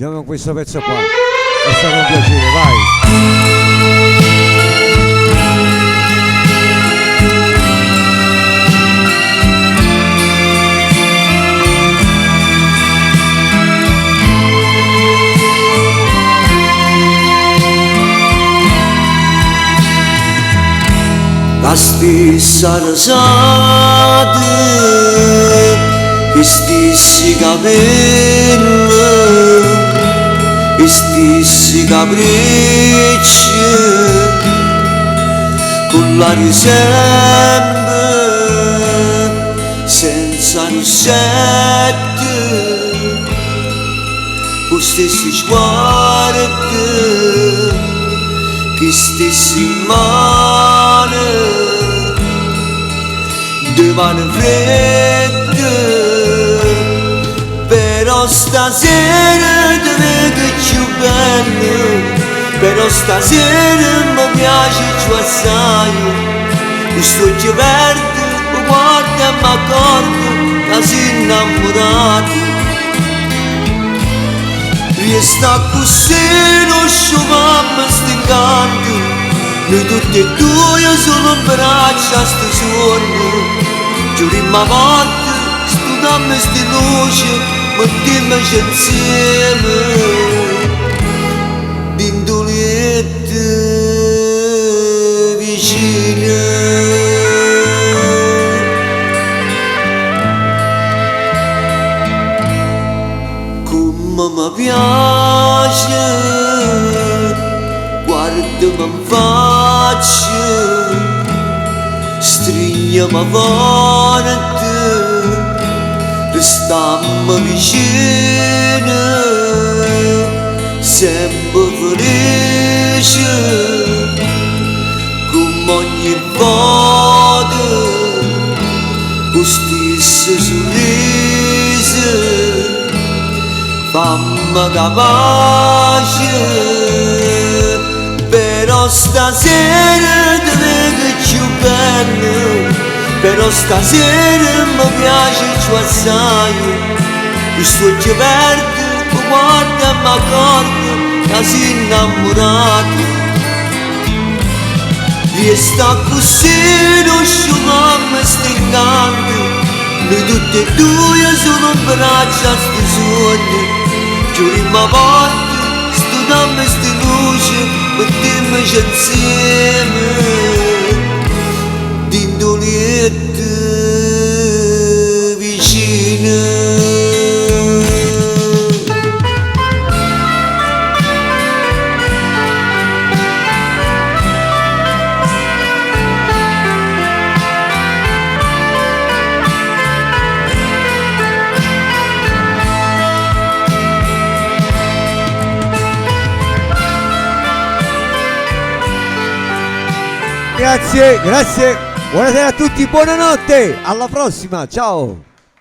Andiamo con questo pezzo qua. È stato un piacere, vai. La stessa risata, gli stessi capelli, gli stessi capricci, con l'aria sempre, senza rossetti, con gli stessi sguardi, gli stessi mani, due mani fredde, però stasera ti vedo più bello, però stasera mi piace più assai, questo occhio verde mi guarda e mi accorgo che sei innamorato. Resta così, non sciupammo stingando, noi tutti e due solo in braccia a sto sogno. Giurimmo morte, studiamo sti luci, mettiamoci insieme, dindoliette vicine. Come mi piace, guardami in faccia, stringiamo forte, restammo vicine, sempre felici, come ogni volta, con stesso sorriso. Fammi capace, però stasera ti vedo più bello, però stasera mi piace più assai, questo occhio verde mi guarda e mi accorgo che sei innamorato. Resta così, non sciupammo stingando, noi tutti e due sono in braccia a sti sogni. Giurimmo forte, studiamo sti luci, mettiamoci insieme, dindoliette vicine. Grazie, grazie. Buonasera a tutti, buonanotte. Alla prossima, ciao.